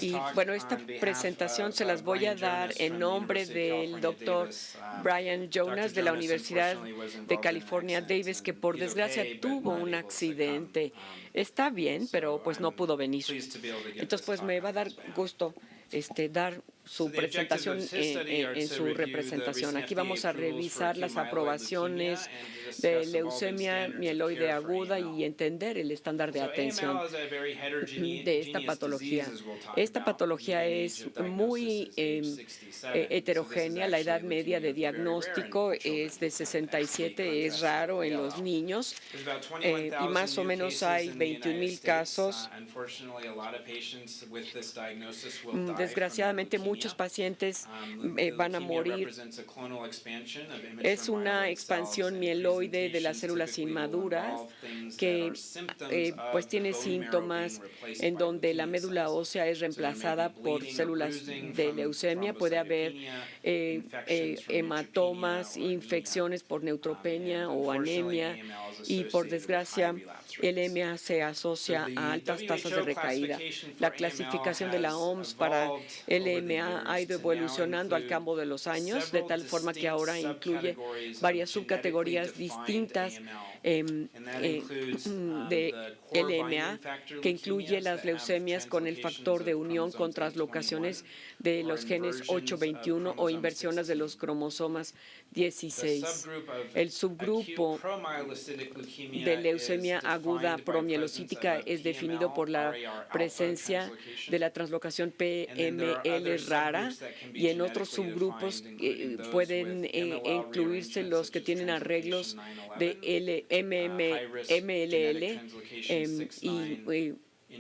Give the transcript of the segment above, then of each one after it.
Y bueno, esta presentación se las voy a dar en nombre del doctor Brian Jonas de la Universidad de California, Davis, que por desgracia tuvo un accidente. Está bien, pero pues no pudo venir. Entonces, pues me va a dar gusto dar su presentación en su representación. Aquí vamos a revisar las aprobaciones de leucemia mieloide aguda y entender el estándar de atención de esta patología. Esta patología es muy heterogénea. La edad media de diagnóstico es de 67, es raro en los niños, y más o menos hay 21,000 casos. Desgraciadamente, muchos pacientes van a morir. Es una expansión mieloide de las células inmaduras que pues tiene síntomas en donde la médula ósea es reemplazada por células de leucemia. Puede haber hematomas, infecciones por neutropenia o anemia, y por desgracia el EMA se asocia a altas tasas de recaída. La clasificación de la OMS para el EMA ha ido evolucionando al cabo de los años, de tal forma que ahora incluye varias subcategorías distintas de LMA, que incluye las leucemias con el factor de unión con traslocaciones de los genes 821 o inversiones de los cromosomas 16. El subgrupo de leucemia aguda promielocítica es definido por la presencia de la translocación PML rara, y en otros subgrupos pueden incluirse los que tienen arreglos de MLL y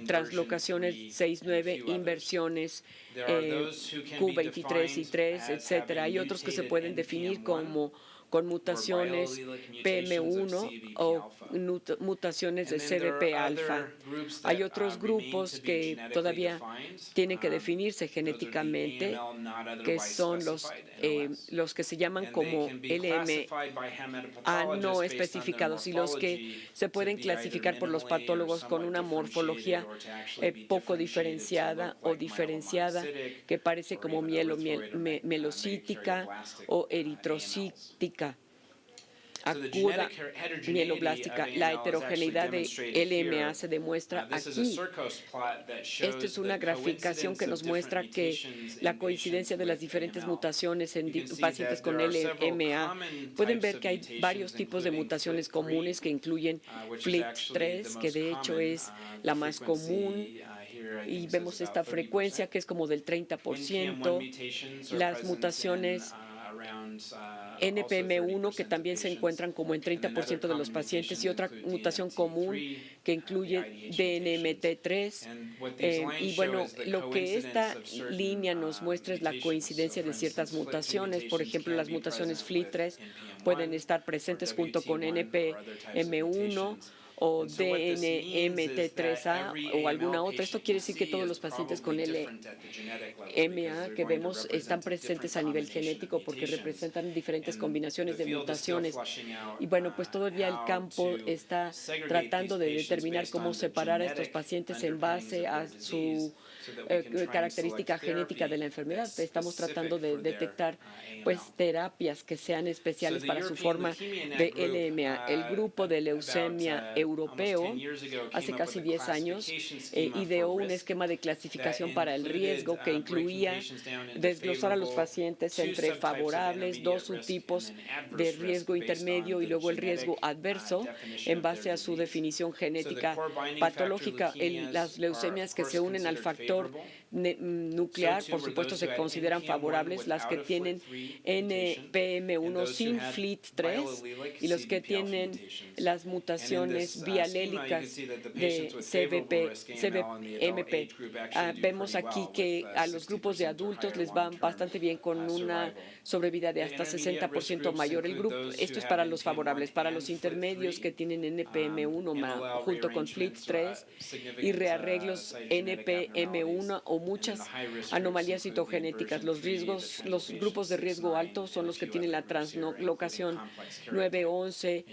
translocaciones 6-9, inversiones Q23 y 3, etcétera. Hay otros que se pueden definir como con mutaciones PM1 o mutaciones de CBP-alfa. Hay otros grupos que todavía tienen que definirse genéticamente, que son los que se llaman como LMA no especificados, y los que se pueden clasificar por los patólogos con una morfología poco diferenciada o diferenciada, que parece como mielocítica o eritrocítica aguda mieloblástica. La heterogeneidad de LMA se demuestra aquí. Esta es una graficación que nos muestra que la coincidencia de las diferentes mutaciones en pacientes con LMA. Pueden ver que hay varios tipos de mutaciones comunes que incluyen FLT3, que de hecho es la más común, y vemos esta frecuencia que es como del 30%. Las mutaciones NPM1, que también se encuentran como en 30% de los pacientes, y otra mutación común que incluye DNMT3. Y bueno, lo que esta línea nos muestra es la coincidencia de ciertas mutaciones. Por ejemplo, las mutaciones FLT3 pueden estar presentes junto con NPM1 o DNMT3A o alguna otra. Esto quiere decir que todos los pacientes con LMA que vemos están presentes a nivel genético porque representan diferentes combinaciones de mutaciones. Y bueno, pues todavía el campo está tratando de determinar cómo separar a estos pacientes en base a su característica genética de la enfermedad. Estamos tratando de detectar pues terapias que sean especiales para su forma de LMA. El grupo de leucemia europeo hace casi 10 años ideó un esquema de clasificación para el riesgo que incluía desglosar a los pacientes entre favorables, dos subtipos de riesgo intermedio y luego el riesgo adverso en base a su definición genética patológica. Las leucemias que se unen al factor nuclear, por supuesto, se consideran favorables. Las que tienen NPM1 sin FLT3 y los que tienen las mutaciones bialélicas de CBP-MP. Vemos aquí que a los grupos de adultos les va bastante bien, con una sobrevida de hasta 60% mayor. Esto es para los favorables. Para los intermedios que tienen NPM1 junto con FLT3 y rearreglos NPM1 o muchas anomalías citogenéticas, los grupos de riesgo alto son los que tienen la translocación 911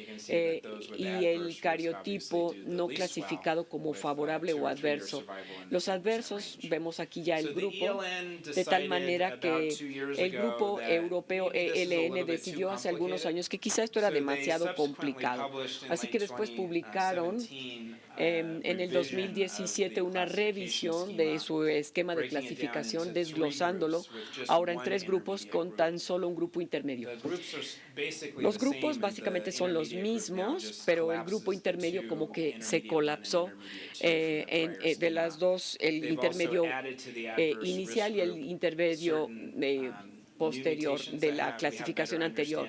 y el estereotipo no clasificado como favorable o adverso. Los adversos, vemos aquí ya el grupo, de tal manera que el grupo europeo ELN decidió hace algunos años que quizá esto era demasiado complicado. Así que después publicaron en el 2017 una revisión de su esquema de clasificación, desglosándolo ahora en 3 grupos con tan solo un grupo intermedio. Los grupos básicamente son los mismos, pero el grupo intermedio como que se colapsó de las dos, el intermedio inicial y el intermedio posterior de la clasificación anterior.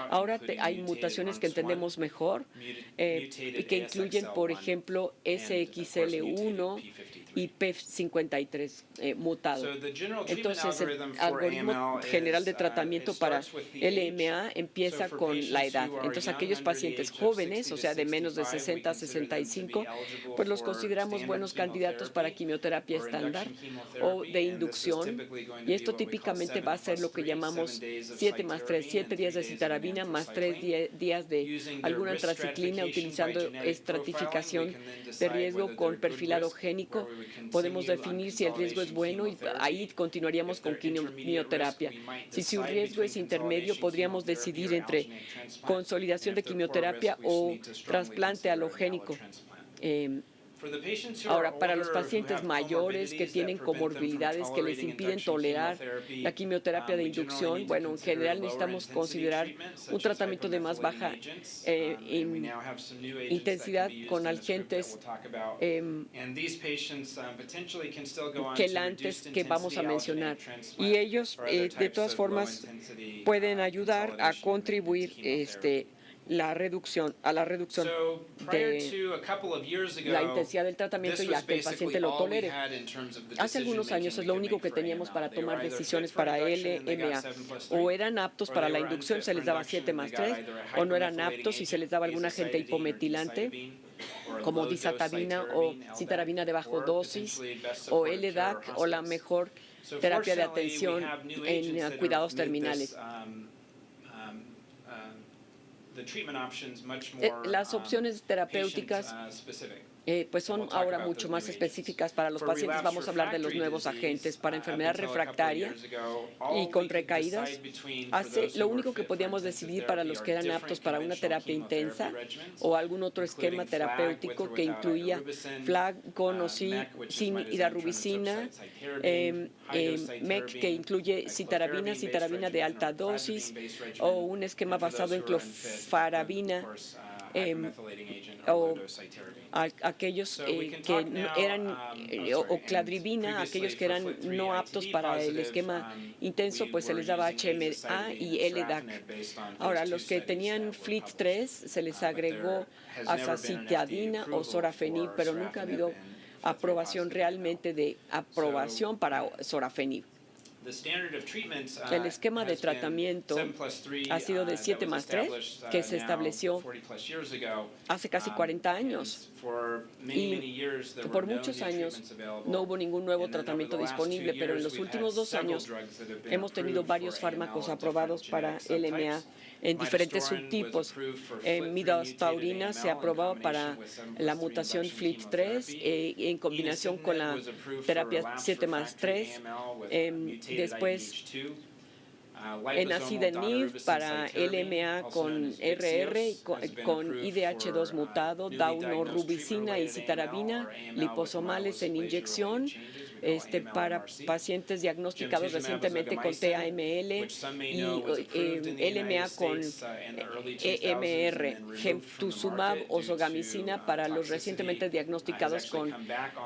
Ahora hay mutaciones que entendemos mejor, que incluyen, por ejemplo, SXL1 y P53 mutado. Entonces, el algoritmo general de tratamiento para LMA empieza con la edad. Entonces, aquellos pacientes jóvenes, o sea, de menos de 60 a 65, pues los consideramos buenos candidatos para quimioterapia estándar o de inducción. Y esto típicamente va a ser lo que llamamos 7+3, 7 días de citarabina más 3 días de alguna antraciclina, utilizando estratificación de riesgo con perfilado génico. Podemos definir si el riesgo es bueno y ahí continuaríamos con quimioterapia. Si su riesgo es intermedio, podríamos decidir entre consolidación de quimioterapia o trasplante halogénico. Ahora, para los pacientes mayores que tienen comorbilidades que les impiden tolerar la quimioterapia de inducción, bueno, en general necesitamos considerar un tratamiento de más baja intensidad con agentes quelantes que vamos a mencionar. Y ellos, de todas formas, pueden ayudar a contribuir a la reducción de la intensidad del tratamiento y a que el paciente lo tolere. Hace algunos años es lo único que teníamos para tomar decisiones para LMA. O eran aptos para la inducción, se les daba 7+3, o no eran aptos y se les daba algún agente hipometilante, como disatabina o citarabina de bajo dosis, o LDAC, o la mejor terapia de atención en cuidados terminales. Las opciones terapéuticas pues son ahora mucho más específicas para los pacientes. Vamos a hablar de los nuevos agentes para enfermedad refractaria y con recaídas. Lo único que podíamos decidir para los que eran aptos para una terapia intensa o algún otro esquema terapéutico que incluía FLAG, con o sin hidarubicina, MEC que incluye citarabina de alta dosis o un esquema basado en clofarabina, o aquellos que eran, o cladribina, aquellos que eran no aptos para el esquema intenso, pues se les daba HMA y LDAC. Ahora, los que tenían FLT3 se les agregó azacitidina o sorafenib, pero nunca ha habido aprobación realmente de aprobación para sorafenib. El esquema de tratamiento ha sido de 7+3, que se estableció hace casi 40 años. Y por muchos años no hubo ningún nuevo tratamiento disponible, pero en los últimos 2 años hemos tenido varios fármacos aprobados para LMA en diferentes subtipos. Midazotaurina se aprobó para la mutación FLT3 en combinación con la terapia 7+3. Después, enacidenib para LMA con RR, con IDH2 mutado, daunorubicina y citarabina, liposomales en inyección, para pacientes diagnosticados recientemente con TAML y LMA con EMR, gemtuzumab o zogamicina para los recientemente diagnosticados con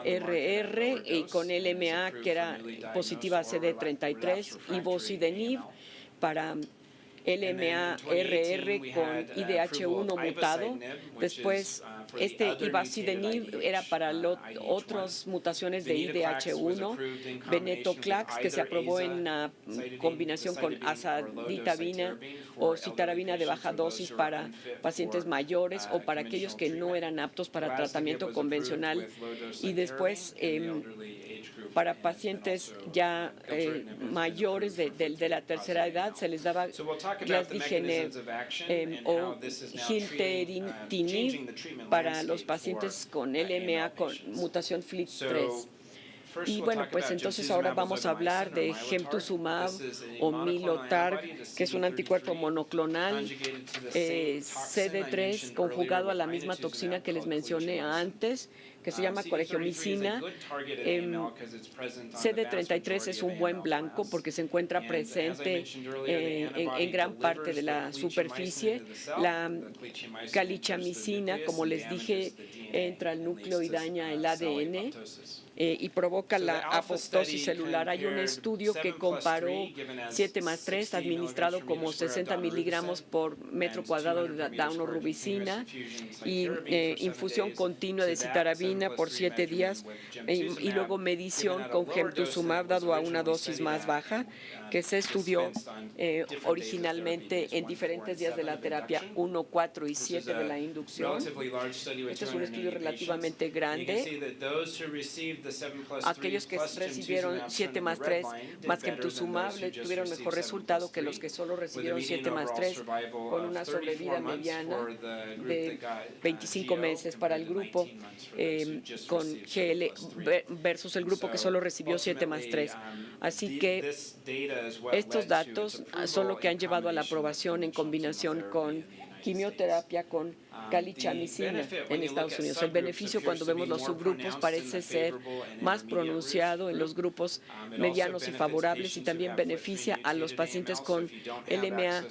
RR y con LMA que era positiva a CD33, y ivosidenib para LMA-RR con IDH1 mutado. Después, ivosidenib era para otras mutaciones de IDH1. Venetoclax, que se aprobó en combinación con azacitidina o citarabina de baja dosis para pacientes mayores o para aquellos que no eran aptos para tratamiento convencional. Y después, para pacientes ya mayores de la tercera edad, se les daba glasdigenib o gilteritinib para los pacientes con LMA con mutación FLT3. Y bueno, pues entonces ahora vamos a hablar de gemtuzumab o Mylotarg, que es un anticuerpo monoclonal CD3 conjugado a la misma toxina que les mencioné antes, que se llama coregiomicina. CD33 es un buen blanco porque se encuentra presente en gran parte de la superficie. La calichamicina, como les dije, entra al núcleo y daña el ADN. Y provoca la apoptosis celular. Hay un estudio que comparó 7+3 administrado como 60 miligramos por metro cuadrado de daunorubicina y infusión continua de citarabina por 7 días y luego medición con gemtuzumab dado a una dosis más baja, que se estudió originalmente en diferentes días de la terapia 1, 4 y 7 de la inducción. Este es un estudio relativamente grande. Aquellos que recibieron 7+3 más gemtuzumab tuvieron mejor resultado que los que solo recibieron 7+3, con una sobrevida mediana de 25 meses para el grupo con GL versus el grupo que solo recibió 7+3. Así que estos datos son lo que han llevado a la aprobación en combinación con quimioterapia con calichamicina en Estados Unidos. El beneficio cuando vemos los subgrupos parece ser más pronunciado en los grupos medianos y favorables y también beneficia a los pacientes con LMA